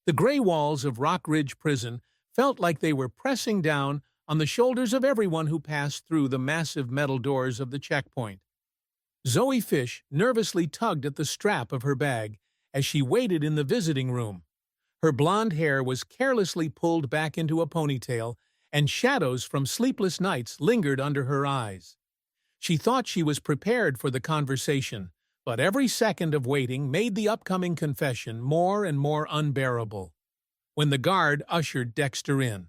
The gray walls of Rock Ridge Prison felt like they were pressing down on the shoulders of everyone who passed through the massive metal doors of the checkpoint. Zoe Fish nervously tugged at the strap of her bag as she waited in the visiting room. Her blonde hair was carelessly pulled back into a ponytail, and shadows from sleepless nights lingered under her eyes. She thought she was prepared for the conversation, but every second of waiting made the upcoming confession more and more unbearable. When the guard ushered Dexter in,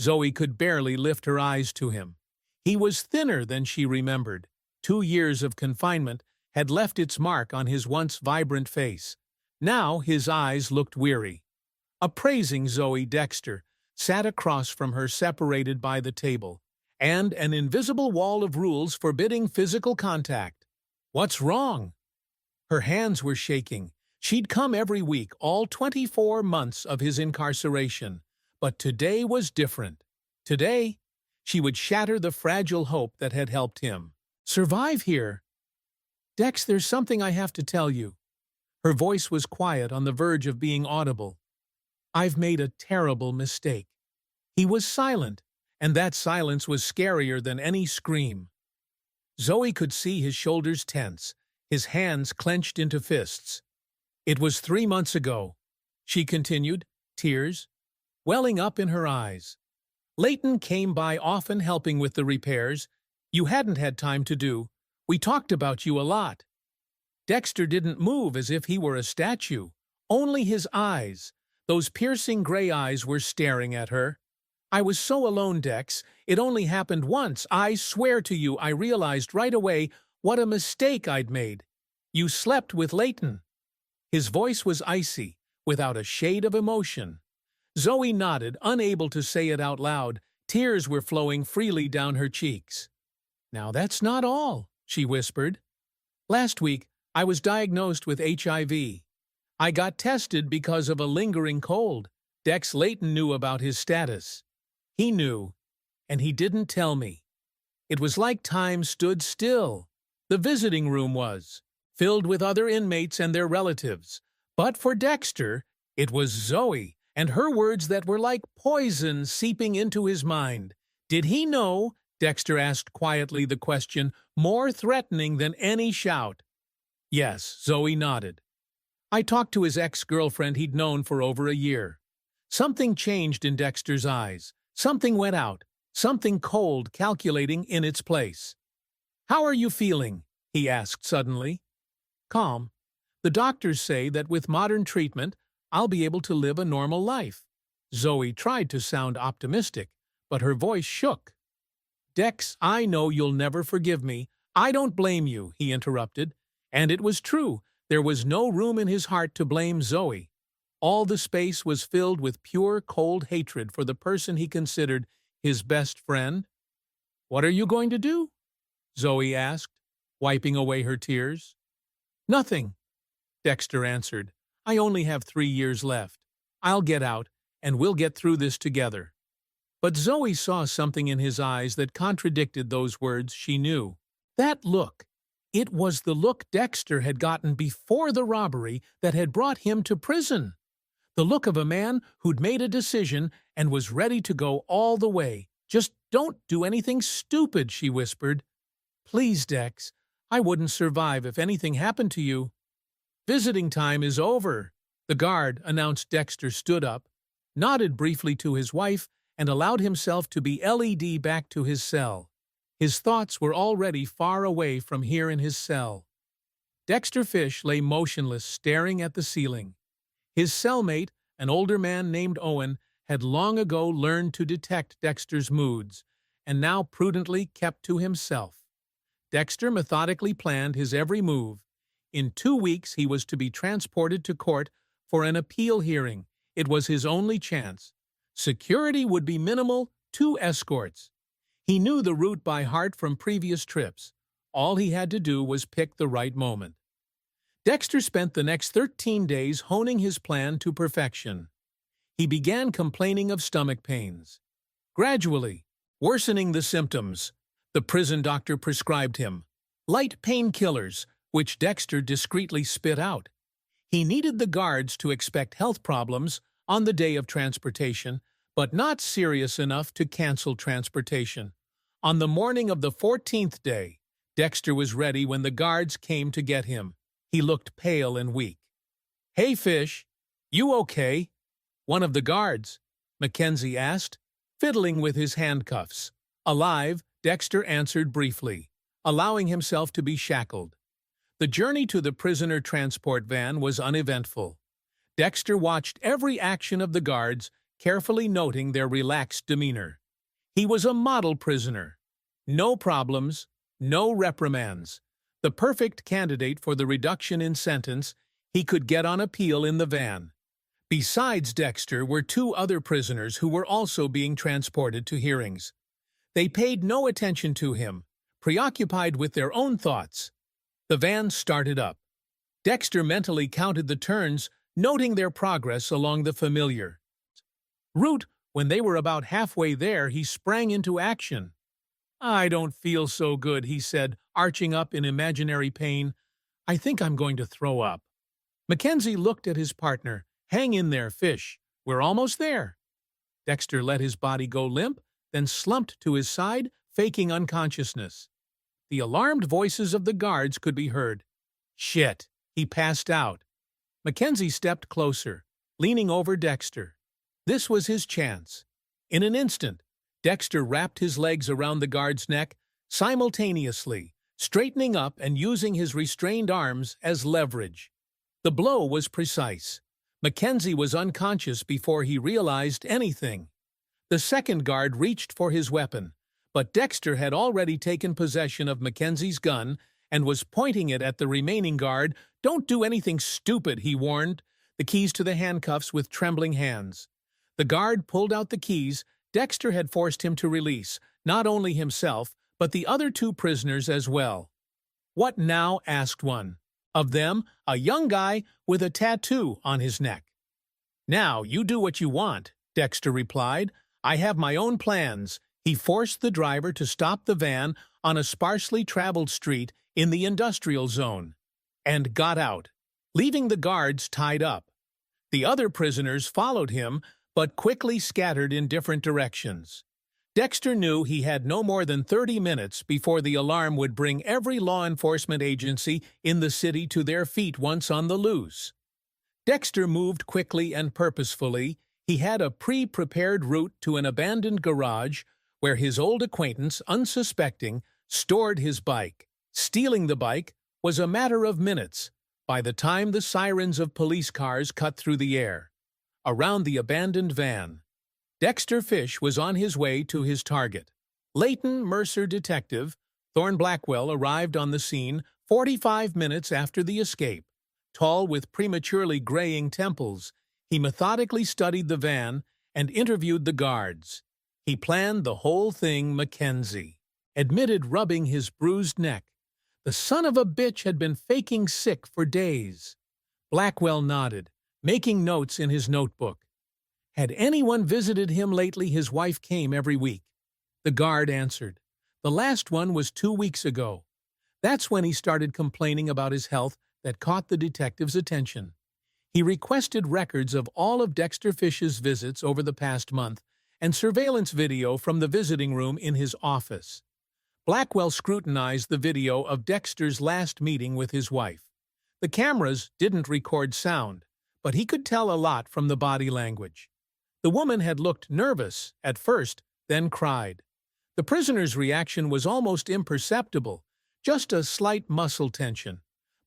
Zoe could barely lift her eyes to him. He was thinner than she remembered. 2 years of confinement had left its mark on his once vibrant face. Now his eyes looked weary. Appraising Zoe, Dexter sat across from her, separated by the table, and an invisible wall of rules forbidding physical contact. "What's wrong?" Her hands were shaking. She'd come every week, all 24 months of his incarceration. But today was different. Today, she would shatter the fragile hope that had helped him survive here. "Dex, there's something I have to tell you." Her voice was quiet, on the verge of being audible. "I've made a terrible mistake." He was silent, and that silence was scarier than any scream. Zoe could see his shoulders tense, his hands clenched into fists. "It was 3 months ago," she continued, tears welling up in her eyes. "Leighton came by often, helping with the repairs you hadn't had time to do. We talked about you a lot." Dexter didn't move, as if he were a statue. Only his eyes, those piercing gray eyes, were staring at her. "I was so alone, Dex. It only happened once. I swear to you, I realized right away what a mistake I'd made. You slept with Leighton." His voice was icy, without a shade of emotion. Zoe nodded, unable to say it out loud. Tears were flowing freely down her cheeks. "Now that's not all," she whispered. "Last week, I was diagnosed with HIV. I got tested because of a lingering cold. Dex Leighton knew about his status. He knew, and he didn't tell me." It was like time stood still. The visiting room was filled with other inmates and their relatives. But for Dexter, it was Zoe, and her words that were like poison seeping into his mind. Did he know? Dexter asked quietly, the question more threatening than any shout. Yes, Zoe nodded. "I talked to his ex-girlfriend he'd known for over a year." Something changed in Dexter's eyes. Something went out. Something cold, calculating, in its place. "How are you feeling?" he asked suddenly. "Calm. The doctors say that with modern treatment, I'll be able to live a normal life." Zoe tried to sound optimistic, but her voice shook. "Dex, I know you'll never forgive me. I don't blame you," he interrupted. And it was true. There was no room in his heart to blame Zoe. All the space was filled with pure, cold hatred for the person he considered his best friend. "What are you going to do?" Zoe asked, wiping away her tears. "Nothing," Dexter answered. "I only have 3 years left. I'll get out, and we'll get through this together." But Zoe saw something in his eyes that contradicted those words she knew. That look. It was the look Dexter had gotten before the robbery that had brought him to prison. The look of a man who'd made a decision and was ready to go all the way. "Just don't do anything stupid," she whispered. "Please, Dex. I wouldn't survive if anything happened to you." "Visiting time is over," the guard announced. Dexter stood up, nodded briefly to his wife, and allowed himself to be led back to his cell. His thoughts were already far away from here in his cell. Dexter Fish lay motionless, staring at the ceiling. His cellmate, an older man named Owen, had long ago learned to detect Dexter's moods, and now prudently kept to himself. Dexter methodically planned his every move. In 2 weeks he was to be transported to court for an appeal hearing. It was his only chance. Security would be minimal, 2 escorts. He knew the route by heart from previous trips. All he had to do was pick the right moment. Dexter spent the next 13 days honing his plan to perfection. He began complaining of stomach pains. Gradually, worsening the symptoms, the prison doctor prescribed him light painkillers, which Dexter discreetly spit out. He needed the guards to expect health problems, on the day of transportation, but not serious enough to cancel transportation. On the morning of the 14th day, Dexter was ready when the guards came to get him. He looked pale and weak. "Hey, Fish, you okay?" one of the guards, Mackenzie asked, fiddling with his handcuffs. "Alive," Dexter answered briefly, allowing himself to be shackled. The journey to the prisoner transport van was uneventful. Dexter watched every action of the guards, carefully noting their relaxed demeanor. He was a model prisoner. No problems, no reprimands. The perfect candidate for the reduction in sentence. He could get on appeal in the van. Besides Dexter were two other prisoners who were also being transported to hearings. They paid no attention to him, preoccupied with their own thoughts. The van started up. Dexter mentally counted the turns, noting their progress along the familiar route. When they were about halfway there, he sprang into action. "I don't feel so good," he said, arching up in imaginary pain. "I think I'm going to throw up." Mackenzie looked at his partner. "Hang in there, Fish. We're almost there." Dexter let his body go limp, then slumped to his side, faking unconsciousness. The alarmed voices of the guards could be heard. "Shit!" He passed out. Mackenzie stepped closer, leaning over Dexter. This was his chance. In an instant, Dexter wrapped his legs around the guard's neck, simultaneously, straightening up and using his restrained arms as leverage. The blow was precise. Mackenzie was unconscious before he realized anything. The second guard reached for his weapon, but Dexter had already taken possession of Mackenzie's gun and was pointing it at the remaining guard. "Don't do anything stupid," he warned, the keys to the handcuffs with trembling hands. The guard pulled out the keys. Dexter had forced him to release, not only himself, but the other two prisoners as well. "What now?" asked one of them, a young guy with a tattoo on his neck. "Now, you do what you want," Dexter replied. "I have my own plans." He forced the driver to stop the van on a sparsely traveled street in the industrial zone, and got out, leaving the guards tied up. The other prisoners followed him, but quickly scattered in different directions. Dexter knew he had no more than 30 minutes before the alarm would bring every law enforcement agency in the city to their feet once on the loose. Dexter moved quickly and purposefully. He had a pre-prepared route to an abandoned garage where his old acquaintance, unsuspecting, stored his bike. Stealing the bike was a matter of minutes by the time the sirens of police cars cut through the air. Around the abandoned van, Dexter Fish was on his way to his target. Leighton Mercer Detective Thorn Blackwell arrived on the scene 45 minutes after the escape. Tall with prematurely graying temples, he methodically studied the van and interviewed the guards. He planned the whole thing. Mackenzie admitted rubbing his bruised neck. The son of a bitch had been faking sick for days. Blackwell nodded, making notes in his notebook. Had anyone visited him lately? His wife came every week. The guard answered. The last one was 2 weeks ago. That's when he started complaining about his health that caught the detective's attention. He requested records of all of Dexter Fish's visits over the past month and surveillance video from the visiting room in his office. Blackwell scrutinized the video of Dexter's last meeting with his wife. The cameras didn't record sound, but he could tell a lot from the body language. The woman had looked nervous at first, then cried. The prisoner's reaction was almost imperceptible, just a slight muscle tension.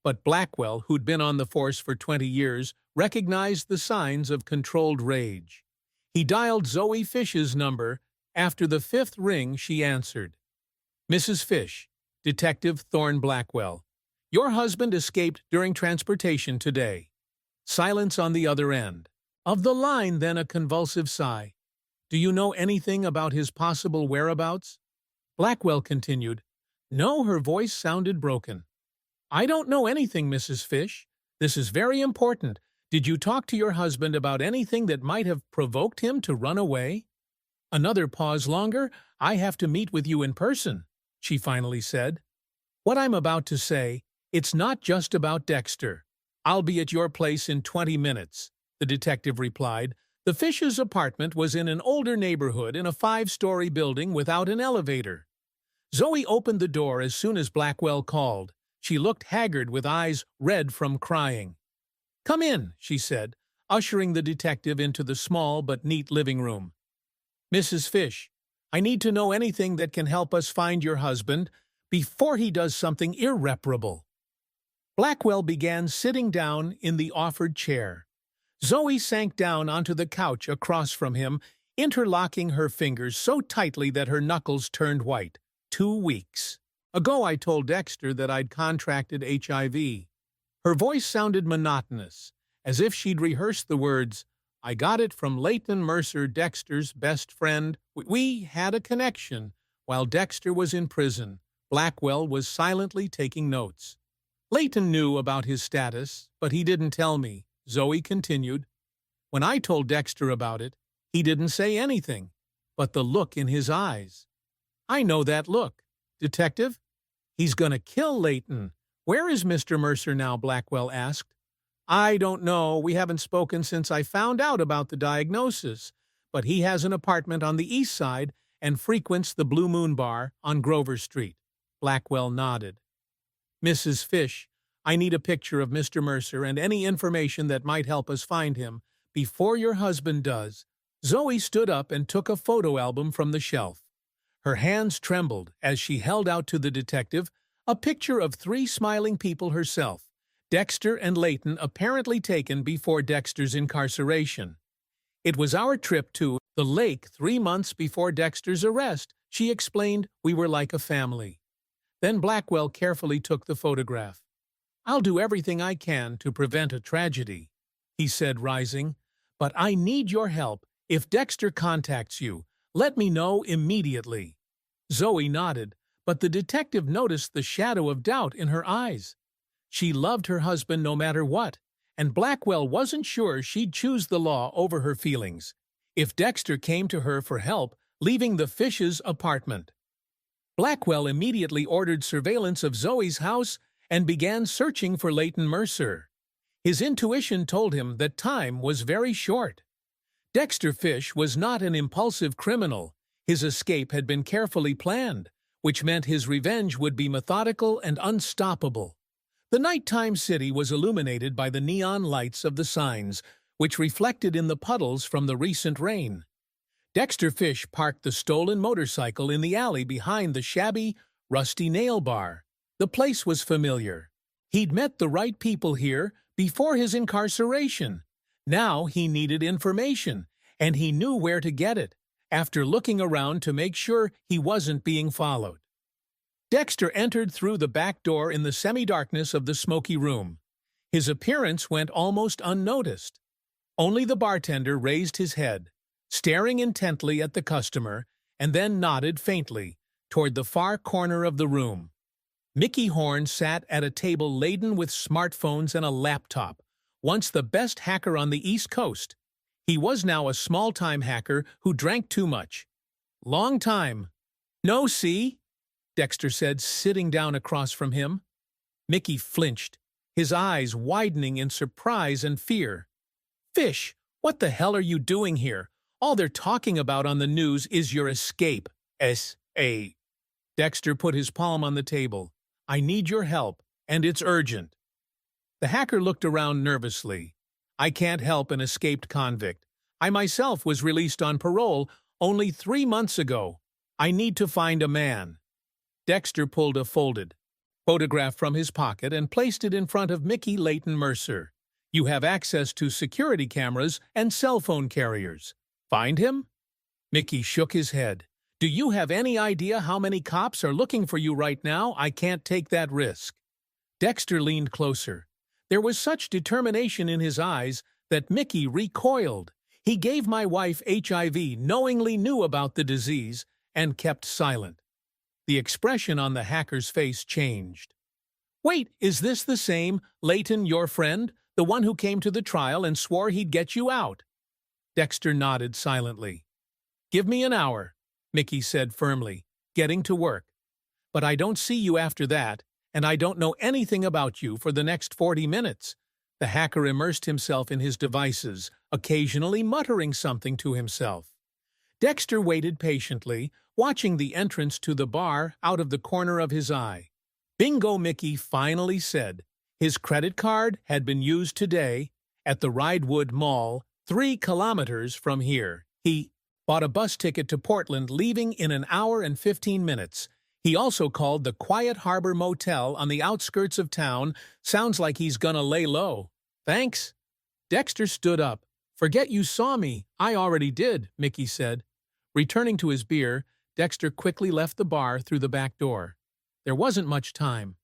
But Blackwell, who'd been on the force for 20 years, recognized the signs of controlled rage. He dialed Zoe Fish's number. After the 5th ring, she answered. "Mrs. Fish, Detective Thorn Blackwell. Your husband escaped during transportation today." Silence on the other end of the line, then a convulsive sigh. "Do you know anything about his possible whereabouts?" Blackwell continued. No, her voice sounded broken. "I don't know anything, Mrs. Fish. This is very important. Did you talk to your husband about anything that might have provoked him to run away?" Another pause longer. "I have to meet with you in person," she finally said. "What I'm about to say, it's not just about Dexter. I'll be at your place in 20 minutes, the detective replied, The Fish's apartment was in an older neighborhood in a 5-story building without an elevator. Zoe opened the door as soon as Blackwell called. She looked haggard with eyes red from crying. "Come in," she said, ushering the detective into the small but neat living room. "Mrs. Fish, I need to know anything that can help us find your husband before he does something irreparable." Blackwell began sitting down in the offered chair. Zoe sank down onto the couch across from him, interlocking her fingers so tightly that her knuckles turned white. 2 weeks ago I told Dexter that I'd contracted HIV. Her voice sounded monotonous, as if she'd rehearsed the words. "I got it from Leighton Mercer, Dexter's best friend. We had a connection while Dexter was in prison." Blackwell was silently taking notes. "Leighton knew about his status, but he didn't tell me," Zoe continued. "When I told Dexter about it, he didn't say anything, but the look in his eyes. I know that look. Detective, he's gonna kill Leighton." "Where is Mr. Mercer now?" Blackwell asked. "I don't know. We haven't spoken since I found out about the diagnosis, but he has an apartment on the east side and frequents the Blue Moon Bar on Grover Street." Blackwell nodded. "Mrs. Fish, I need a picture of Mr. Mercer and any information that might help us find him before your husband does." Zoe stood up and took a photo album from the shelf. Her hands trembled as she held out to the detective a picture of 3 smiling people herself, Dexter and Leighton, apparently taken before Dexter's incarceration. "It was our trip to the lake 3 months before Dexter's arrest," she explained. "We were like a family." Then Blackwell carefully took the photograph. "I'll do everything I can to prevent a tragedy," he said, rising. "But I need your help. If Dexter contacts you, let me know immediately." Zoe nodded, but the detective noticed the shadow of doubt in her eyes. She loved her husband no matter what, and Blackwell wasn't sure she'd choose the law over her feelings if Dexter came to her for help, leaving the Fish's apartment. Blackwell immediately ordered surveillance of Zoe's house and began searching for Leighton Mercer. His intuition told him that time was very short. Dexter Fish was not an impulsive criminal. His escape had been carefully planned, which meant his revenge would be methodical and unstoppable. The nighttime city was illuminated by the neon lights of the signs, which reflected in the puddles from the recent rain. Dexter Fish parked the stolen motorcycle in the alley behind the shabby, rusty nail bar. The place was familiar. He'd met the right people here before his incarceration. Now he needed information, and he knew where to get it, after looking around to make sure he wasn't being followed. Dexter entered through the back door in the semi-darkness of the smoky room. His appearance went almost unnoticed. Only the bartender raised his head, staring intently at the customer, and then nodded faintly toward the far corner of the room. Mickey Horn sat at a table laden with smartphones and a laptop, once the best hacker on the East Coast. He was now a small-time hacker who drank too much. "Long time. No, see?" Dexter said, sitting down across from him. Mickey flinched, his eyes widening in surprise and fear. "Fish, what the hell are you doing here? All they're talking about on the news is your escape." S.A. Dexter put his palm on the table. "I need your help, and it's urgent." The hacker looked around nervously. "I can't help an escaped convict. I myself was released on parole only 3 months ago. I need to find a man." Dexter pulled a folded photograph from his pocket and placed it in front of Mickey Leighton Mercer. "You have access to security cameras and cell phone carriers. Find him?" Mickey shook his head. "Do you have any idea how many cops are looking for you right now? I can't take that risk." Dexter leaned closer. There was such determination in his eyes that Mickey recoiled. "He gave my wife HIV, knowingly knew about the disease, and kept silent." The expression on the hacker's face changed. "Wait, is this the same Leighton, your friend, the one who came to the trial and swore he'd get you out?" Dexter nodded silently. "Give me an hour," Mickey said firmly, getting to work. "But I don't see you after that, and I don't know anything about you for the next 40 minutes. The hacker immersed himself in his devices, occasionally muttering something to himself. Dexter waited patiently, watching the entrance to the bar out of the corner of his eye. Bingo Mickey finally said his credit card had been used today at the Ridewood Mall, 3 kilometers from here. He bought a bus ticket to Portland, leaving in an hour and 15 minutes. He also called the Quiet Harbor Motel on the outskirts of town. Sounds like he's gonna lay low. Thanks. Dexter stood up. Forget you saw me. I already did, Mickey said. Returning to his beer, Dexter quickly left the bar through the back door. There wasn't much time.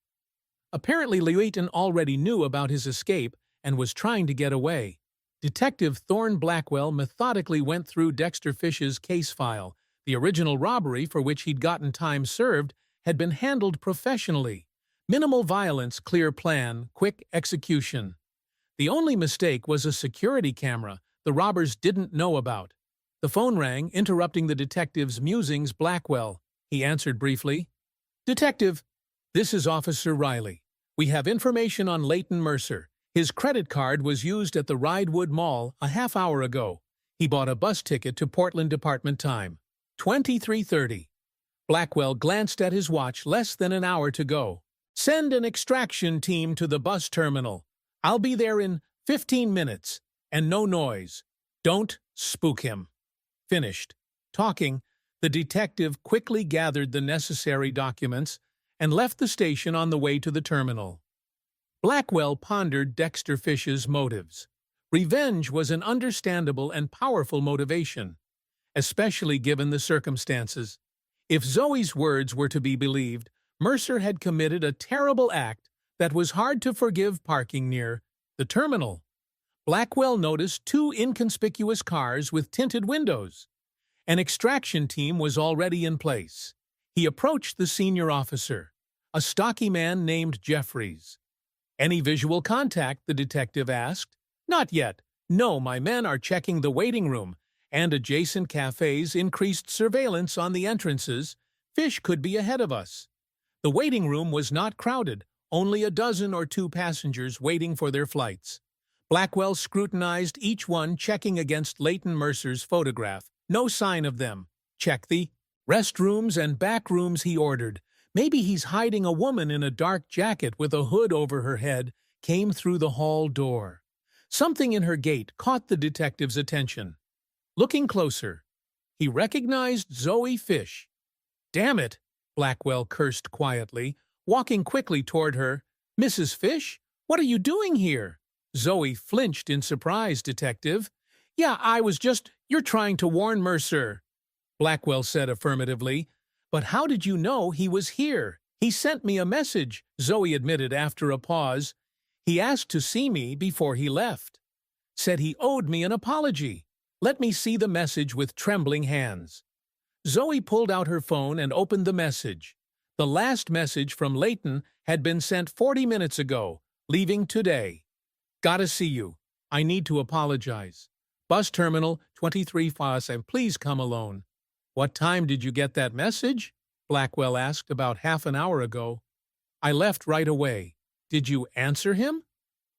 Apparently, Leighton already knew about his escape and was trying to get away. Detective Thorn Blackwell methodically went through Dexter Fish's case file. The original robbery, for which he'd gotten time served, had been handled professionally. Minimal violence, clear plan, quick execution. The only mistake was a security camera the robbers didn't know about. The phone rang, interrupting the detective's musings. Blackwell. He answered briefly. Detective, this is Officer Riley. We have information on Leighton Mercer. His credit card was used at the Ridewood Mall a half hour ago. He bought a bus ticket to Portland Department time. 23:30. Blackwell glanced at his watch. Less than an hour to go. Send an extraction team to the bus terminal. I'll be there in 15 minutes. And no noise. Don't spook him. Finished talking, the detective quickly gathered the necessary documents and left the station on the way to the terminal. Blackwell pondered Dexter Fish's motives. Revenge was an understandable and powerful motivation, especially given the circumstances. If Zoe's words were to be believed, Mercer had committed a terrible act that was hard to forgive. Parking near the terminal, Blackwell noticed 2 inconspicuous cars with tinted windows. An extraction team was already in place. He approached the senior officer, a stocky man named Jeffries. Any visual contact, the detective asked. Not yet. No, my men are checking the waiting room and adjacent cafes. Increased surveillance on the entrances. Fish could be ahead of us. The waiting room was not crowded, only a dozen or 2 passengers waiting for their flights. Blackwell scrutinized each one, checking against Leighton Mercer's photograph. No sign of them. Check the restrooms and back rooms, he ordered. Maybe he's hiding a woman in a dark jacket with a hood over her head. Came through the hall door. Something in her gait caught the detective's attention. Looking closer, he recognized Zoe Fish. Damn it, Blackwell cursed quietly, walking quickly toward her. Mrs. Fish, what are you doing here? Zoe flinched in surprise. Detective. Yeah, you're trying to warn Mercer. Blackwell said affirmatively. But how did you know he was here? He sent me a message, Zoe admitted after a pause. He asked to see me before he left. Said he owed me an apology. Let me see the message. With trembling hands, Zoe pulled out her phone and opened the message. The last message from Leighton had been sent 40 minutes ago, leaving today. Gotta see you. I need to apologize. Bus terminal 23:05. Please come alone. What time did you get that message? Blackwell asked. About half an hour ago. I left right away. Did you answer him?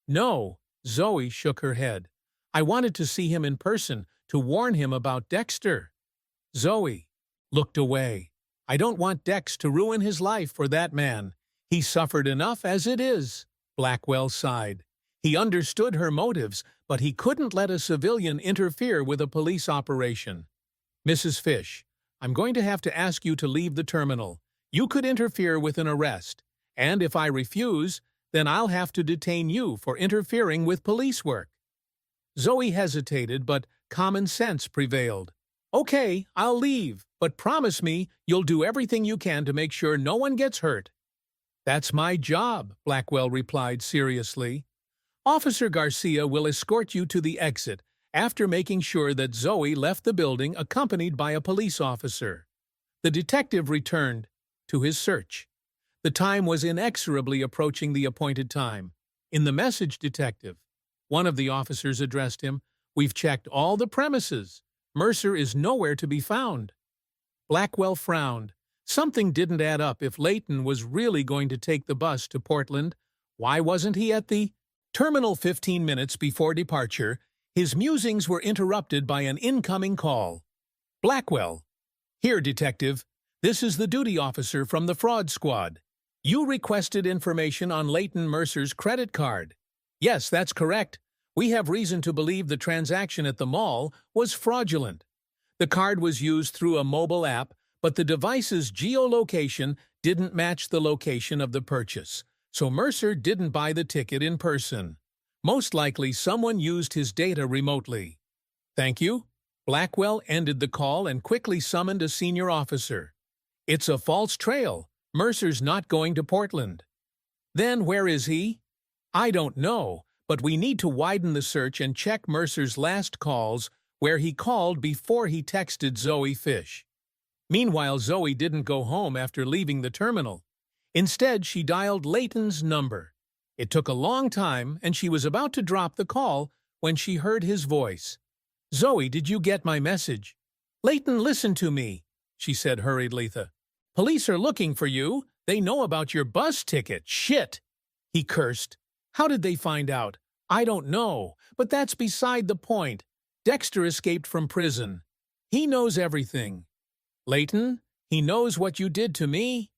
No. Zoe shook her head. I wanted to see him in person, to warn him about Dexter. Zoe looked away. I don't want Dex to ruin his life for that man. He suffered enough as it is. Blackwell sighed. He understood her motives, but he couldn't let a civilian interfere with a police operation. Mrs. Fish, I'm going to have to ask you to leave the terminal. You could interfere with an arrest, and if I refuse, then I'll have to detain you for interfering with police work. Zoe hesitated, but common sense prevailed. Okay, I'll leave, but promise me you'll do everything you can to make sure no one gets hurt. That's my job, Blackwell replied seriously. Officer Garcia will escort you to the exit after making sure that Zoe left the building accompanied by a police officer. The detective returned to his search. The time was inexorably approaching the appointed time. In the message, Detective, one of the officers addressed him, we've checked all the premises. Mercer is nowhere to be found. Blackwell frowned. Something didn't add up. If Leighton was really going to take the bus to Portland, why wasn't he at the Terminal 15 minutes before departure, his musings were interrupted by an incoming call. Blackwell. Here, Detective. This is the duty officer from the fraud squad. You requested information on Leighton Mercer's credit card. Yes, that's correct. We have reason to believe the transaction at the mall was fraudulent. The card was used through a mobile app, but the device's geolocation didn't match the location of the purchase, so Mercer didn't buy the ticket in person. Most likely someone used his data remotely. Thank you. Blackwell ended the call and quickly summoned a senior officer. It's a false trail. Mercer's not going to Portland. Then where is he? I don't know, but we need to widen the search and check Mercer's last calls where he called before he texted Zoe Fish. Meanwhile, Zoe didn't go home after leaving the terminal. Instead, she dialed Leighton's number. It took a long time, and she was about to drop the call when she heard his voice. Zoe, did you get my message? Leighton, listen to me, she said hurriedly. Police are looking for you. They know about your bus ticket. Shit! He cursed. How did they find out? I don't know, but that's beside the point. Dexter escaped from prison. He knows everything. Leighton, he knows what you did to me.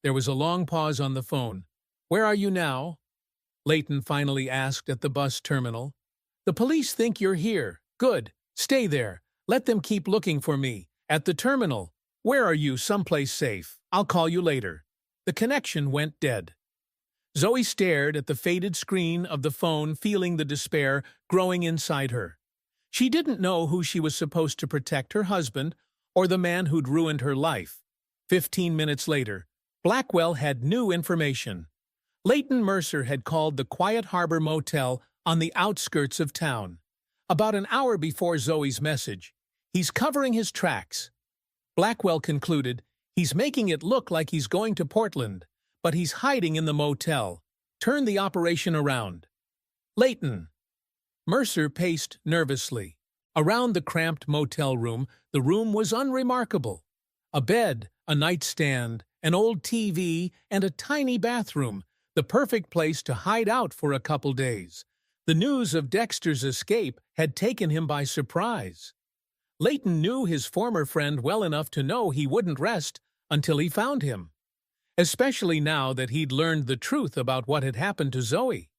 There was a long pause on the phone. Where are you now? Leighton finally asked at the bus terminal. The police think you're here. Good. Stay there. Let them keep looking for me. At the terminal. Where are you? Someplace safe. I'll call you later. The connection went dead. Zoe stared at the faded screen of the phone, feeling the despair growing inside her. She didn't know who she was supposed to protect, her husband or the man who'd ruined her life. 15 minutes later, Blackwell had new information. Leighton Mercer had called the Quiet Harbor Motel on the outskirts of town. About an hour before Zoe's message, he's covering his tracks. Blackwell concluded he's making it look like he's going to Portland, but he's hiding in the motel. Turn the operation around. Leighton. Mercer paced nervously. Around the cramped motel room, the room was unremarkable. A bed, a nightstand, an old TV, and a tiny bathroom, the perfect place to hide out for a couple days. The news of Dexter's escape had taken him by surprise. Leighton knew his former friend well enough to know he wouldn't rest until he found him, especially now that he'd learned the truth about what had happened to Zoe.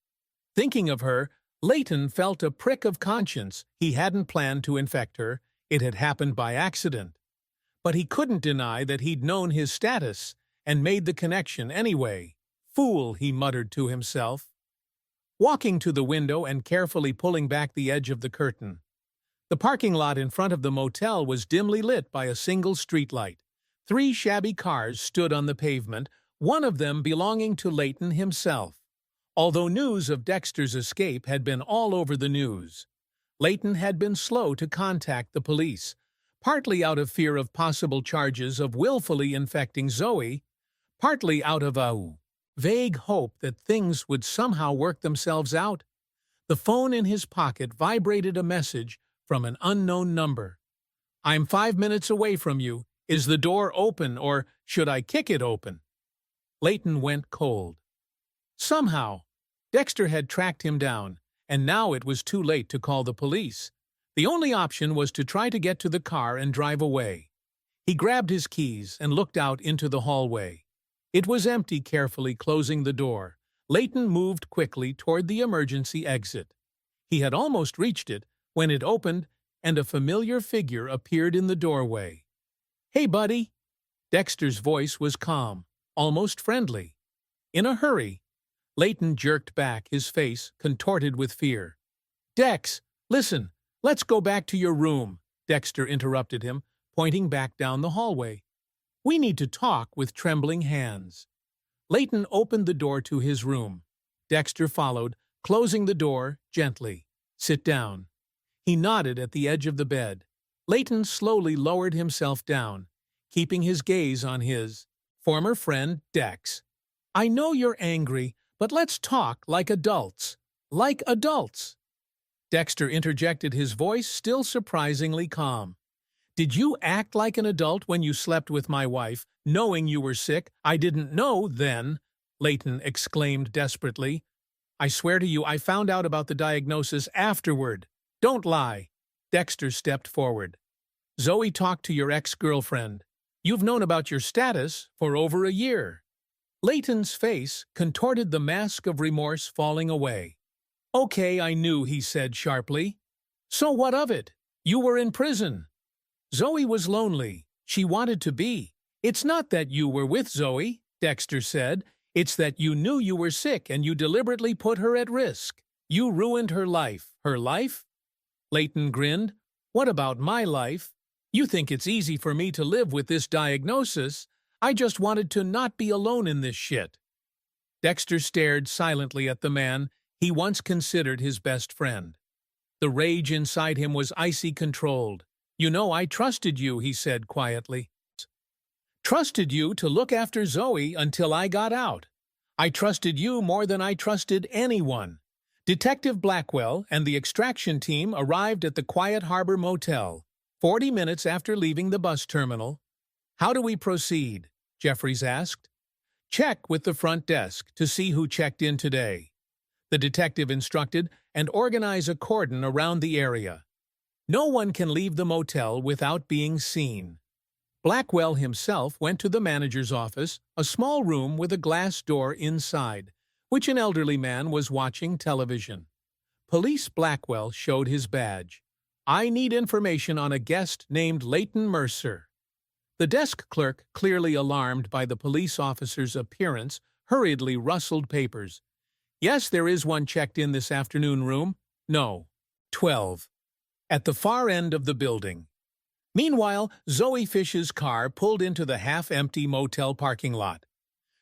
Thinking of her, Leighton felt a prick of conscience. He hadn't planned to infect her. It had happened by accident. But he couldn't deny that he'd known his status and made the connection anyway. Fool, he muttered to himself. Walking to the window and carefully pulling back the edge of the curtain. The parking lot in front of the motel was dimly lit by a single streetlight. 3 shabby cars stood on the pavement, one of them belonging to Leighton himself. Although news of Dexter's escape had been all over the news, Leighton had been slow to contact the police, partly out of fear of possible charges of willfully infecting Zoe, partly out of a vague hope that things would somehow work themselves out. The phone in his pocket vibrated a message from an unknown number. I'm 5 minutes away from you. Is the door open, or should I kick it open? Leighton went cold. Somehow, Dexter had tracked him down, and now it was too late to call the police. The only option was to try to get to the car and drive away. He grabbed his keys and looked out into the hallway. It was empty. Carefully closing the door, Leighton moved quickly toward the emergency exit. He had almost reached it when it opened and a familiar figure appeared in the doorway. Hey, buddy. Dexter's voice was calm, almost friendly. In a hurry, Leighton jerked back, his face contorted with fear. Dex, listen, let's go back to your room, Dexter interrupted him, pointing back down the hallway. We need to talk. With trembling hands, Leighton opened the door to his room. Dexter followed, closing the door gently. Sit down. He nodded at the edge of the bed. Leighton slowly lowered himself down, keeping his gaze on his former friend, Dex. I know you're angry, but let's talk like adults. Like adults. Dexter interjected, his voice still surprisingly calm. Did you act like an adult when you slept with my wife, knowing you were sick? I didn't know then, Leighton exclaimed desperately. I swear to you I found out about the diagnosis afterward. Don't lie. Dexter stepped forward. Zoe talked to your ex-girlfriend. You've known about your status for over a year. Leighton's face contorted, the mask of remorse falling away. Okay, I knew, he said sharply. So what of it? You were in prison. Zoe was lonely. She wanted to be. It's not that you were with Zoe, Dexter said. It's that you knew you were sick and you deliberately put her at risk. You ruined her life. Her life? Leighton grinned. What about my life? You think it's easy for me to live with this diagnosis? I just wanted to not be alone in this shit. Dexter stared silently at the man he once considered his best friend. The rage inside him was icy controlled. You know, I trusted you, he said quietly. Trusted you to look after Zoe until I got out. I trusted you more than I trusted anyone. Detective Blackwell and the extraction team arrived at the Quiet Harbor Motel, 40 minutes after leaving the bus terminal. How do we proceed? Jeffries asked. Check with the front desk to see who checked in today. The detective instructed, and organize a cordon around the area. No one can leave the motel without being seen. Blackwell himself went to the manager's office, a small room with a glass door inside, which an elderly man was watching television. Police Blackwell showed his badge. I need information on a guest named Leighton Mercer. The desk clerk, clearly alarmed by the police officer's appearance, hurriedly rustled papers. Yes, there is one checked in this afternoon room. No. 12. At the far end of the building. Meanwhile, Zoe Fish's car pulled into the half-empty motel parking lot.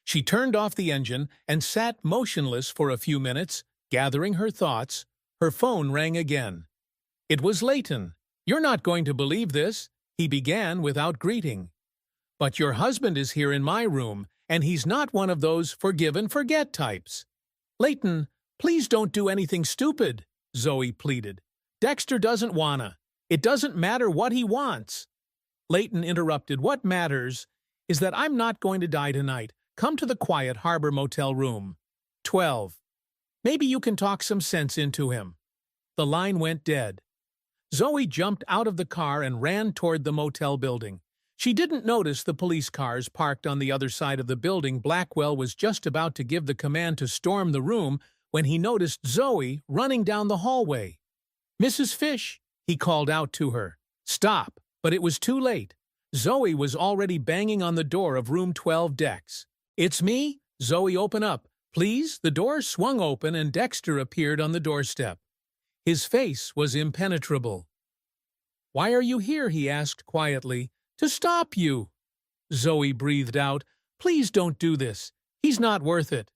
She turned off the engine and sat motionless for a few minutes, gathering her thoughts. Her phone rang again. It was Leighton. You're not going to believe this, he began without greeting. But your husband is here in my room, and he's not one of those forgive and forget types. Leighton, please don't do anything stupid, Zoe pleaded. Dexter doesn't wanna. It doesn't matter what he wants. Leighton interrupted. What matters is that I'm not going to die tonight. Come to the Quiet Harbor Motel room. 12. Maybe you can talk some sense into him. The line went dead. Zoe jumped out of the car and ran toward the motel building. She didn't notice the police cars parked on the other side of the building. Blackwell was just about to give the command to storm the room when he noticed Zoe running down the hallway. Mrs. Fish, he called out to her. Stop, but it was too late. Zoe was already banging on the door of room 12 Dex. It's me? Zoe, open up, please. The door swung open and Dexter appeared on the doorstep. His face was impenetrable. Why are you here? He asked quietly. To stop you. Zoe breathed out. Please don't do this. He's not worth it.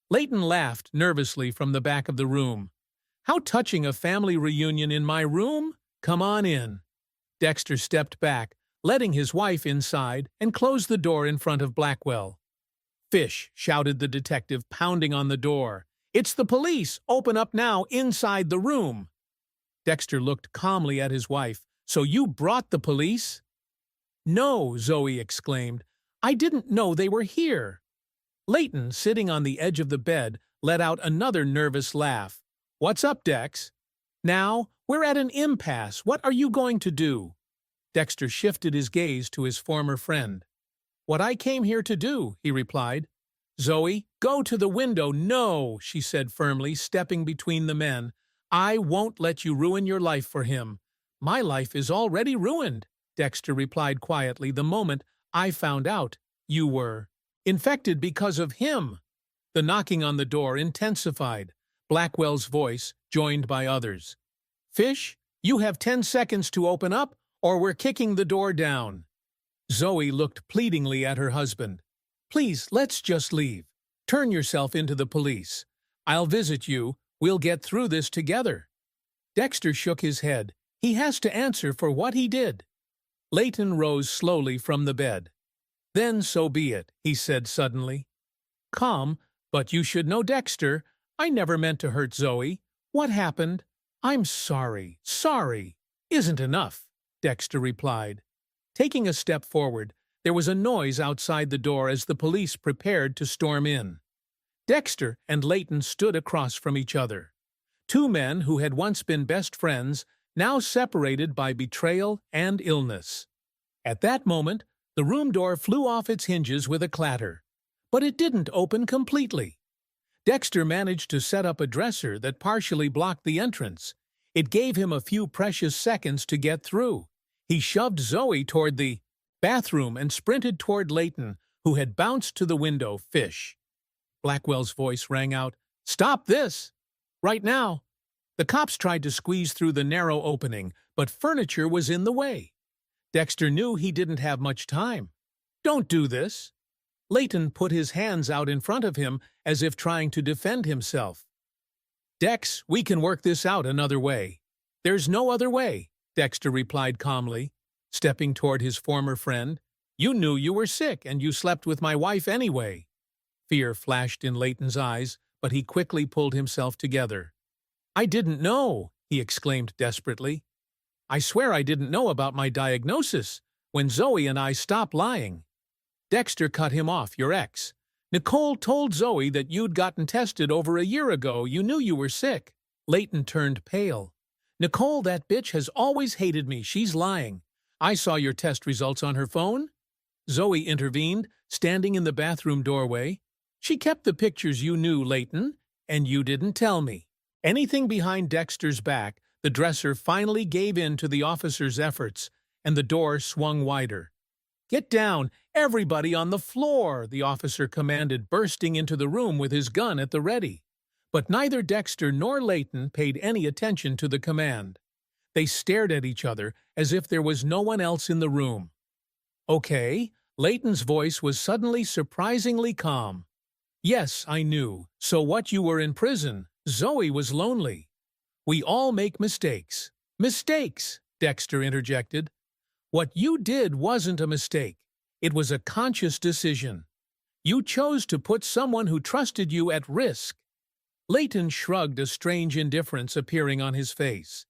Leighton laughed nervously from the back of the room. How touching, a family reunion in my room? Come on in. Dexter stepped back, letting his wife inside, and closed the door in front of Blackwell. Fish, shouted the detective, pounding on the door. It's the police! Open up now, inside the room! Dexter looked calmly at his wife. So you brought the police? No, Zoe exclaimed. I didn't know they were here. Leighton, sitting on the edge of the bed, let out another nervous laugh. What's up, Dex? Now, we're at an impasse. What are you going to do? Dexter shifted his gaze to his former friend. What I came here to do, he replied. Zoe, go to the window. No, she said firmly, stepping between the men. I won't let you ruin your life for him. My life is already ruined, Dexter replied quietly. The moment I found out you were infected because of him. The knocking on the door intensified. Blackwell's voice joined by others. Fish, you have 10 seconds to open up, or we're kicking the door down. Zoe looked pleadingly at her husband. Please, let's just leave. Turn yourself into the police. I'll visit you. We'll get through this together. Dexter shook his head. He has to answer for what he did. Leighton rose slowly from the bed. Then so be it, he said suddenly. Calm, but you should know, Dexter. I never meant to hurt Zoe. What happened? I'm sorry. Sorry isn't enough, Dexter replied. Taking a step forward, there was a noise outside the door as the police prepared to storm in. Dexter and Layton stood across from each other. Two men who had once been best friends, now separated by betrayal and illness. At that moment, the room door flew off its hinges with a clatter. But it didn't open completely. Dexter managed to set up a dresser that partially blocked the entrance. It gave him a few precious seconds to get through. He shoved Zoe toward the bathroom and sprinted toward Layton, who had bounced to the window. Fish. Blackwell's voice rang out, "Stop this! Right now!" The cops tried to squeeze through the narrow opening, but furniture was in the way. Dexter knew he didn't have much time. "Don't do this!" Layton put his hands out in front of him as if trying to defend himself. "Dex, we can work this out another way." "There's no other way," Dexter replied calmly, stepping toward his former friend. "You knew you were sick and you slept with my wife anyway." Fear flashed in Layton's eyes, but he quickly pulled himself together. "I didn't know," he exclaimed desperately. "I swear I didn't know about my diagnosis when Zoe and I stopped lying." Dexter cut him off. "Your ex. Nicole told Zoe that you'd gotten tested over a year ago. You knew you were sick." Layton turned pale. "Nicole, that bitch, has always hated me. She's lying. I saw your test results on her phone." Zoe intervened, standing in the bathroom doorway. "She kept the pictures you knew, Layton, and you didn't tell me." Anything behind Dexter's back, the dresser finally gave in to the officer's efforts, and the door swung wider. "Get down! Everybody on the floor!" the officer commanded, bursting into the room with his gun at the ready. But neither Dexter nor Layton paid any attention to the command. They stared at each other as if there was no one else in the room. "Okay." Layton's voice was suddenly surprisingly calm. "Yes, I knew. So what, you were in prison? Zoe was lonely." "We all make mistakes." "Mistakes," Dexter interjected. "What you did wasn't a mistake. It was a conscious decision. You chose to put someone who trusted you at risk." Layton shrugged, a strange indifference appearing on his face.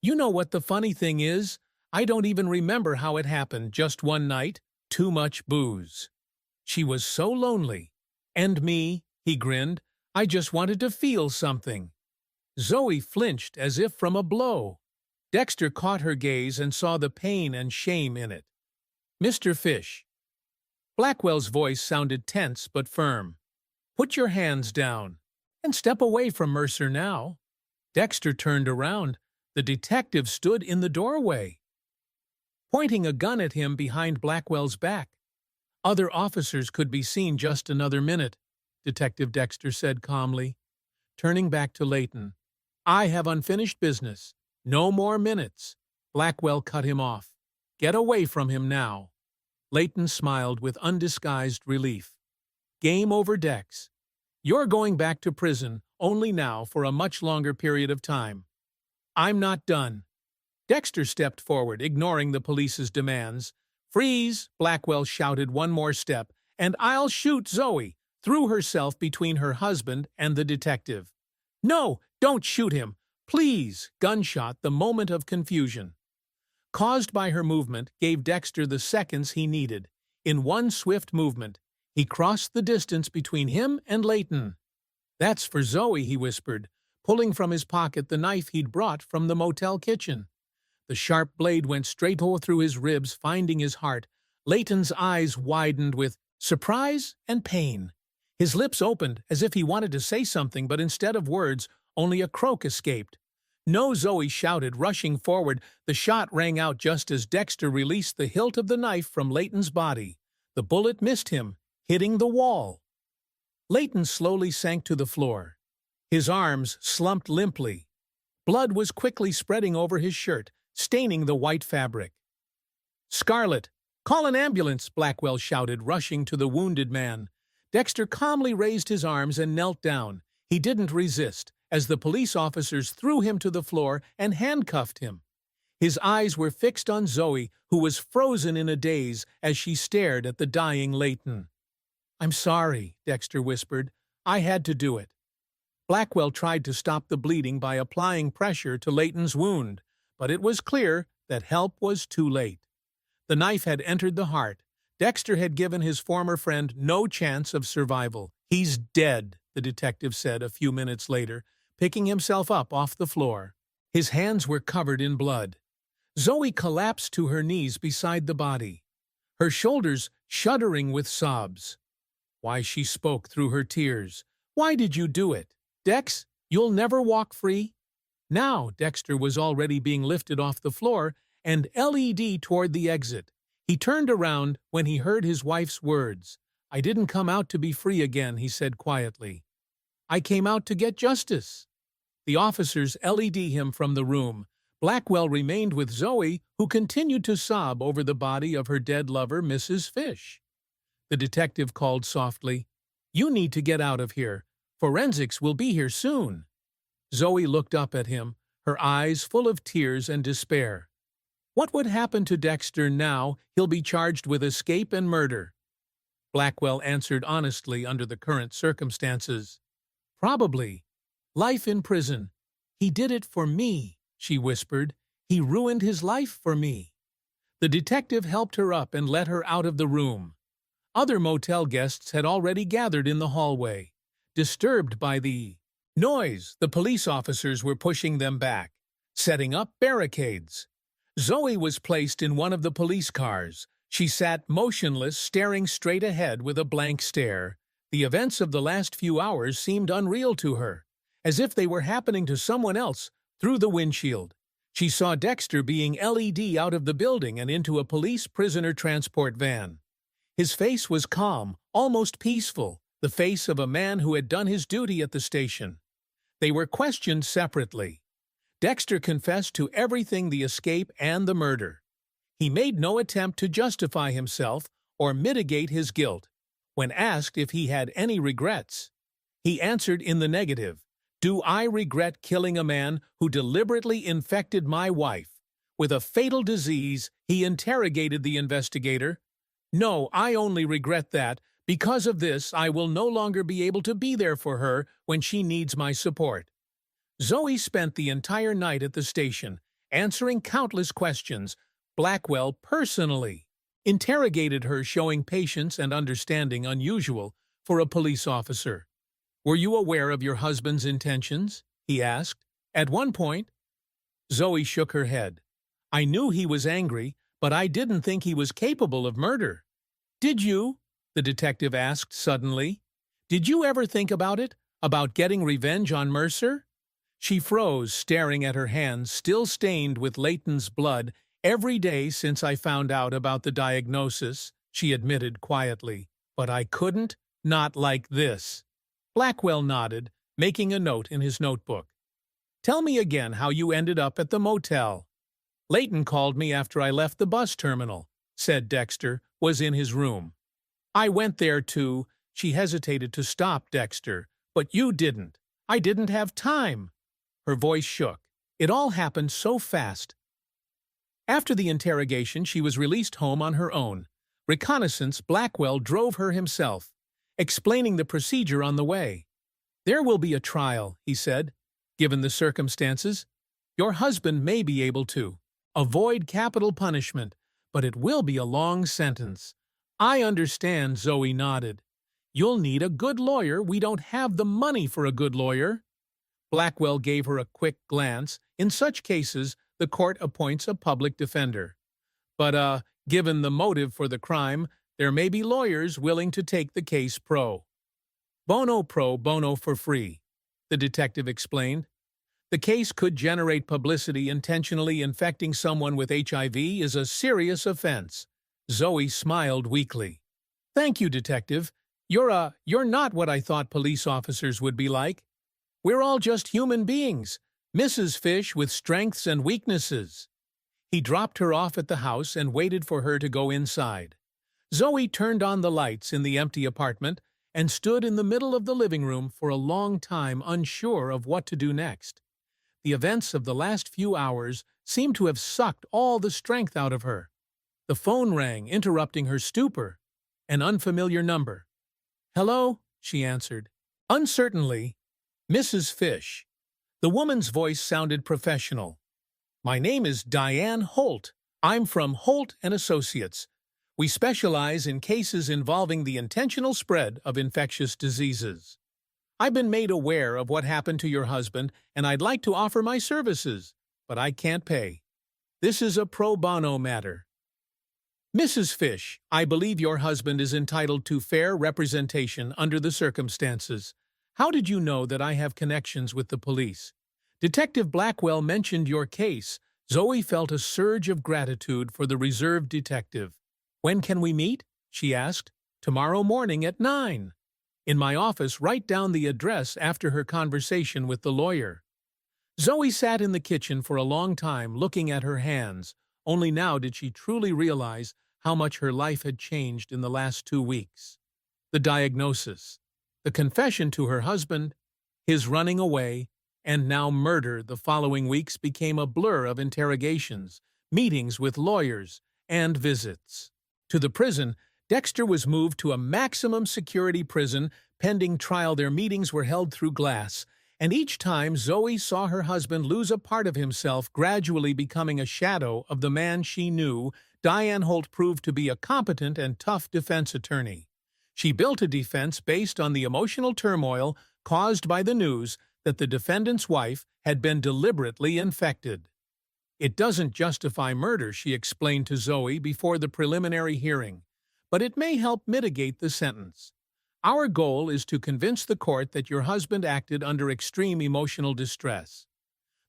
"You know what the funny thing is? I don't even remember how it happened. Just one night. Too much booze. She was so lonely. And me," he grinned. "I just wanted to feel something." Zoe flinched as if from a blow. Dexter caught her gaze and saw the pain and shame in it. "Mr. Fish." Blackwell's voice sounded tense but firm. "Put your hands down. And step away from Mercer now." Dexter turned around. The detective stood in the doorway, pointing a gun at him behind Blackwell's back. "Other officers could be seen. Just another minute," Detective Dexter said calmly. Turning back to Layton, "I have unfinished business. No more minutes." Blackwell cut him off. "Get away from him now." Layton smiled with undisguised relief. "Game over, Dex. You're going back to prison, only now for a much longer period of time." "I'm not done." Dexter stepped forward, ignoring the police's demands. "Freeze!" Blackwell shouted one more step, "and I'll shoot Zoe," threw herself between her husband and the detective. "No, don't shoot him, please!" Gunshot, the moment of confusion caused by her movement, gave Dexter the seconds he needed. In one swift movement, he crossed the distance between him and Layton. "That's for Zoe," he whispered, pulling from his pocket the knife he'd brought from the motel kitchen. The sharp blade went straight through his ribs, finding his heart. Layton's eyes widened with surprise and pain. His lips opened as if he wanted to say something, but instead of words, only a croak escaped. "No!" Zoe shouted, rushing forward. The shot rang out just as Dexter released the hilt of the knife from Layton's body. The bullet missed him, hitting the wall. Layton slowly sank to the floor. His arms slumped limply. Blood was quickly spreading over his shirt, staining the white fabric. "Scarlet, call an ambulance!" Blackwell shouted, rushing to the wounded man. Dexter calmly raised his arms and knelt down. He didn't resist, as the police officers threw him to the floor and handcuffed him. His eyes were fixed on Zoe, who was frozen in a daze as she stared at the dying Layton. "I'm sorry," Dexter whispered. "I had to do it." Blackwell tried to stop the bleeding by applying pressure to Layton's wound, but it was clear that help was too late. The knife had entered the heart. Dexter had given his former friend no chance of survival. "He's dead," the detective said a few minutes later, picking himself up off the floor. His hands were covered in blood. Zoe collapsed to her knees beside the body, her shoulders shuddering with sobs. Why, she spoke through her tears. Why did you do it? Dex, you'll never walk free? Now Dexter was already being lifted off the floor and led toward the exit. He turned around when he heard his wife's words. I didn't come out to be free again, he said quietly. I came out to get justice. The officers led him from the room. Blackwell remained with Zoe, who continued to sob over the body of her dead lover, Mrs. Fish. The detective called softly, You need to get out of here. Forensics will be here soon. Zoe looked up at him, her eyes full of tears and despair. What would happen to Dexter now? He'll be charged with escape and murder. Blackwell answered honestly under the current circumstances. Probably. Life in prison. He did it for me, she whispered. He ruined his life for me. The detective helped her up and led her out of the room. Other motel guests had already gathered in the hallway. Disturbed by the noise, the police officers were pushing them back, setting up barricades. Zoe was placed in one of the police cars. She sat motionless, staring straight ahead with a blank stare. The events of the last few hours seemed unreal to her, as if they were happening to someone else through the windshield. She saw Dexter being led out of the building and into a police prisoner transport van. His face was calm, almost peaceful, the face of a man who had done his duty at the station. They were questioned separately. Dexter confessed to everything, the escape and the murder. He made no attempt to justify himself or mitigate his guilt. When asked if he had any regrets, he answered in the negative. Do I regret killing a man who deliberately infected my wife with a fatal disease? He interrogated the investigator. No, I only regret that, because of this, I will no longer be able to be there for her when she needs my support. Zoe spent the entire night at the station, answering countless questions. Blackwell personally interrogated her, showing patience and understanding unusual for a police officer. Were you aware of your husband's intentions? He asked. At one point, Zoe shook her head. I knew he was angry, but I didn't think he was capable of murder. Did you? The detective asked suddenly. Did you ever think about it? About getting revenge on Mercer? She froze, staring at her hands, still stained with Leighton's blood. Every day since I found out about the diagnosis, she admitted quietly. But I couldn't, not like this. Blackwell nodded, making a note in his notebook. Tell me again how you ended up at the motel. Leighton called me after I left the bus terminal, said Dexter, was in his room. I went there too. She hesitated to stop Dexter. But you didn't. I didn't have time. Her voice shook. It all happened so fast. After the interrogation, she was released home on her own. Reconnaissance, Blackwell drove her himself, explaining the procedure on the way. There will be a trial, he said. Given the circumstances, your husband may be able to avoid capital punishment, but it will be a long sentence. I understand, Zoe nodded. You'll need a good lawyer. We don't have the money for a good lawyer. Blackwell gave her a quick glance. In such cases, the court appoints a public defender. But, given the motive for the crime, there may be lawyers willing to take the case pro bono for free, the detective explained. The case could generate publicity. Intentionally infecting someone with HIV is a serious offense. Zoe smiled weakly. Thank you, detective. You're not what I thought police officers would be like. We're all just human beings, Mrs. Fish with strengths and weaknesses. He dropped her off at the house and waited for her to go inside. Zoe turned on the lights in the empty apartment and stood in the middle of the living room for a long time, unsure of what to do next. The events of the last few hours seemed to have sucked all the strength out of her. The phone rang, interrupting her stupor. An unfamiliar number. Hello, she answered. Uncertainly, Mrs. Fish. The woman's voice sounded professional. My name is Diane Holt. I'm from Holt & Associates. We specialize in cases involving the intentional spread of infectious diseases. I've been made aware of what happened to your husband, and I'd like to offer my services, but I can't pay. This is a pro bono matter. Mrs. Fish, I believe your husband is entitled to fair representation under the circumstances. How did you know that I have connections with the police? Detective Blackwell mentioned your case. Zoe felt a surge of gratitude for the reserved detective. When can we meet? She asked. Tomorrow morning at 9. In my office, write down the address after her conversation with the lawyer. Zoe sat in the kitchen for a long time looking at her hands. Only now did she truly realize how much her life had changed in the last 2 weeks. The diagnosis, the confession to her husband, his running away, and now murder the following weeks became a blur of interrogations, meetings with lawyers, and visits. To the prison, Dexter was moved to a maximum security prison. Pending trial, their meetings were held through glass, and each time Zoe saw her husband lose a part of himself, gradually becoming a shadow of the man she knew. Diane Holt proved to be a competent and tough defense attorney. She built a defense based on the emotional turmoil caused by the news that the defendant's wife had been deliberately infected. It doesn't justify murder, she explained to Zoe before the preliminary hearing, but it may help mitigate the sentence. Our goal is to convince the court that your husband acted under extreme emotional distress.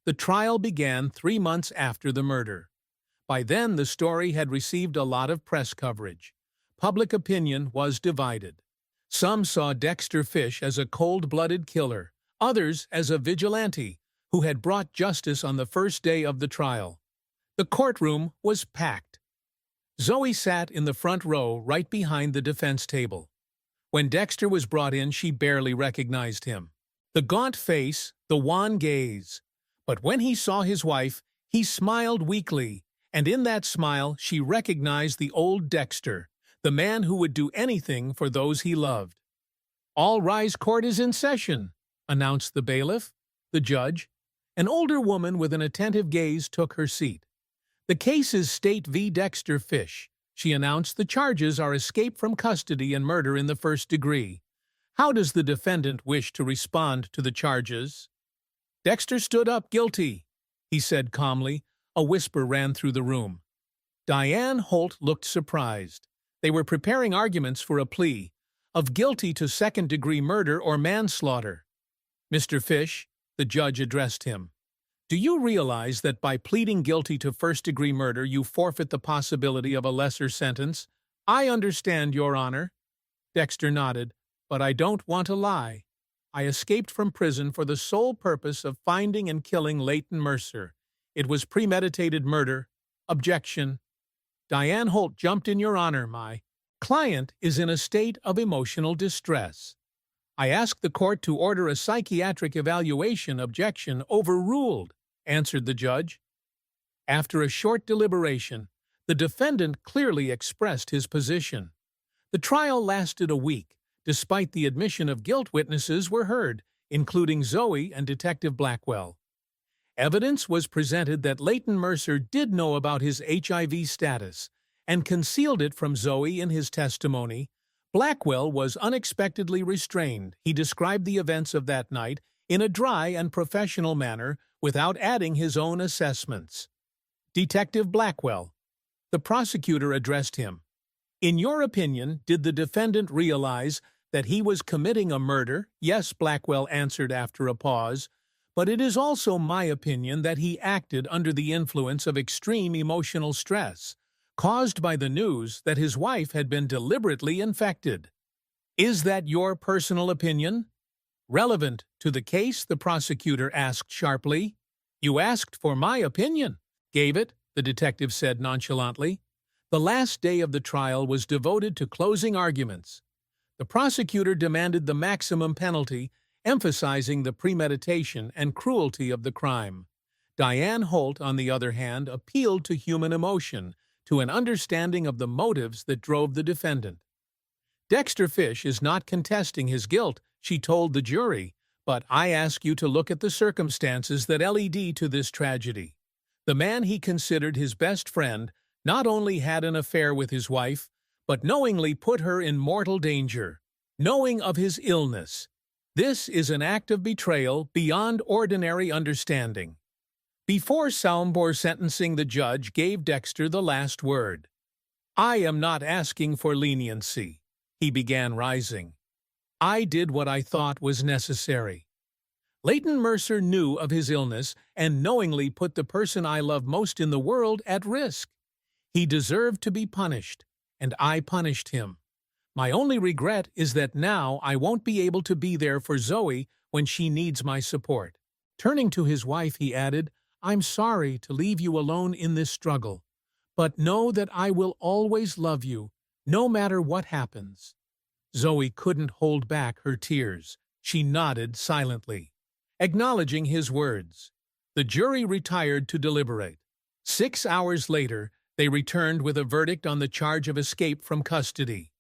The trial began 3 months after the murder. By then, the story had received a lot of press coverage. Public opinion was divided. Some saw Dexter Fish as a cold-blooded killer, others as a vigilante who had brought justice on the first day of the trial. The courtroom was packed. Zoe sat in the front row right behind the defense table. When Dexter was brought in, she barely recognized him. The gaunt face, the wan gaze. But when he saw his wife, he smiled weakly, and in that smile she recognized the old Dexter, the man who would do anything for those he loved. "All rise, court is in session," announced the bailiff, the judge. An older woman with an attentive gaze took her seat. "The case is State v. Dexter Fish," she announced. "The charges are escape from custody and murder in the first degree. How does the defendant wish to respond to the charges?" Dexter stood up. "Guilty," he said calmly. A whisper ran through the room. Diane Holt looked surprised. They were preparing arguments for a plea of guilty to second-degree murder or manslaughter. "Mr. Fish," the judge addressed him, "do you realize that by pleading guilty to first-degree murder you forfeit the possibility of a lesser sentence?" "I understand, Your Honor." Dexter nodded. "But I don't want to lie. I escaped from prison for the sole purpose of finding and killing Leighton Mercer. It was premeditated murder. Objection." Diane Holt jumped in. "Your Honor, my client is in a state of emotional distress. I ask the court to order a psychiatric evaluation." "Objection overruled," answered the judge. After a short deliberation, the defendant clearly expressed his position. The trial lasted a week. Despite the admission of guilt, witnesses were heard, including Zoe and Detective Blackwell. Evidence was presented that Leighton Mercer did know about his HIV status and concealed it from Zoe in his testimony. Blackwell was unexpectedly restrained. He described the events of that night in a dry and professional manner without adding his own assessments. Detective Blackwell. The prosecutor addressed him. "In your opinion, did the defendant realize that he was committing a murder?" "Yes," Blackwell answered after a pause. "But it is also my opinion that he acted under the influence of extreme emotional stress, caused by the news that his wife had been deliberately infected." "Is that your personal opinion?" "Relevant to the case?" the prosecutor asked sharply. "You asked for my opinion." "Gave it," the detective said nonchalantly. The last day of the trial was devoted to closing arguments. The prosecutor demanded the maximum penalty, emphasizing the premeditation and cruelty of the crime. Diane Holt, on the other hand, appealed to human emotion, to an understanding of the motives that drove the defendant. "Dexter Fish is not contesting his guilt," she told the jury, "but I ask you to look at the circumstances that led to this tragedy. The man he considered his best friend not only had an affair with his wife, but knowingly put her in mortal danger. Knowing of his illness, This is an act of betrayal beyond ordinary understanding. Before Salmbor sentencing, the judge gave Dexter the last word. "I am not asking for leniency," he began, rising. "I did what I thought was necessary." Leighton Mercer knew of his illness and knowingly put the person I love most in the world at risk. He deserved to be punished, and I punished him. My only regret is that now I won't be able to be there for Zoe when she needs my support. Turning to his wife, he added, "I'm sorry to leave you alone in this struggle, but know that I will always love you, no matter what happens." Zoe couldn't hold back her tears. She nodded silently, acknowledging his words. The jury retired to deliberate. 6 hours later, they returned with a verdict on the charge of escape from custody.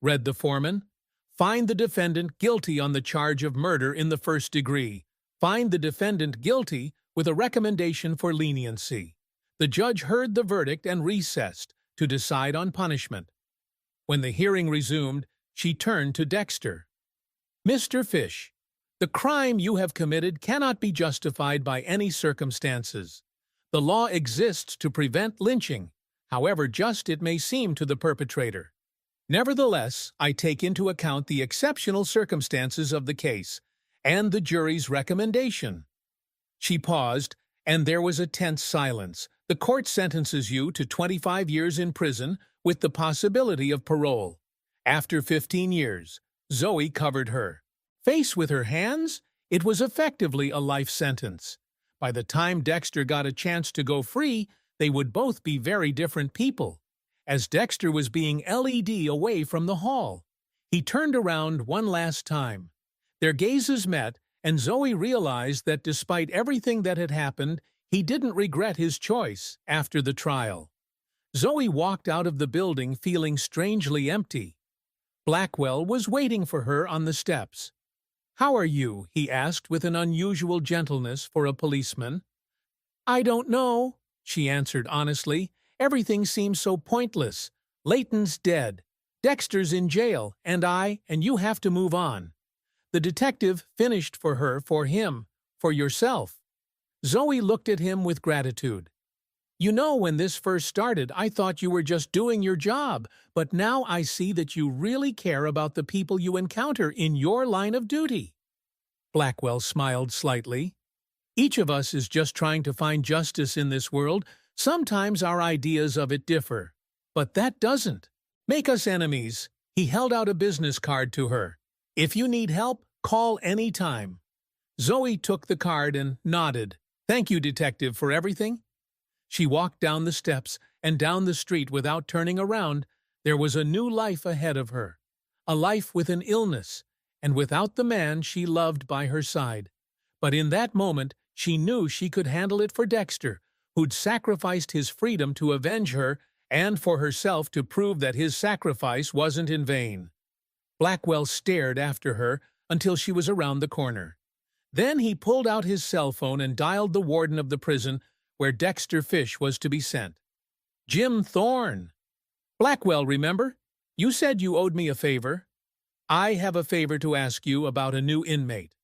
Read the foreman. "Find the defendant guilty on the charge of murder in the first degree. Find the defendant guilty with a recommendation for leniency." The judge heard the verdict and recessed to decide on punishment. When the hearing resumed, she turned to Dexter. "Mr. Fish, the crime you have committed cannot be justified by any circumstances. The law exists to prevent lynching, however just it may seem to the perpetrator. Nevertheless, I take into account the exceptional circumstances of the case and the jury's recommendation." She paused, and there was a tense silence. "The court sentences you to 25 years in prison with the possibility of parole." After 15 years, Zoe covered her face with her hands. It was effectively a life sentence. By the time Dexter got a chance to go free, they would both be very different people. As Dexter was being led away from the hall, he turned around one last time. Their gazes met, and Zoe realized that despite everything that had happened, he didn't regret his choice after the trial. Zoe walked out of the building feeling strangely empty. Blackwell was waiting for her on the steps. "How are you?" he asked with an unusual gentleness for a policeman. "I don't know," she answered honestly. "Everything seems so pointless. Leighton's dead. Dexter's in jail, and you have to move on. The detective finished for him, for yourself." Zoe looked at him with gratitude. "You know, when this first started, I thought you were just doing your job, but now I see that you really care about the people you encounter in your line of duty." Blackwell smiled slightly. "Each of us is just trying to find justice in this world. Sometimes our ideas of it differ, but that doesn't make us enemies." He held out a business card to her. "If you need help, call any time." Zoe took the card and nodded. "Thank you, Detective, for everything." She walked down the steps and down the street without turning around. There was a new life ahead of her, a life with an illness, and without the man she loved by her side. But in that moment, she knew she could handle it for Dexter, who'd sacrificed his freedom to avenge her, and for herself to prove that his sacrifice wasn't in vain. Blackwell stared after her until she was around the corner. Then he pulled out his cell phone and dialed the warden of the prison where Dexter Fish was to be sent. "Jim Thorn." "Blackwell, remember? You said you owed me a favor." "I have a favor to ask you about a new inmate."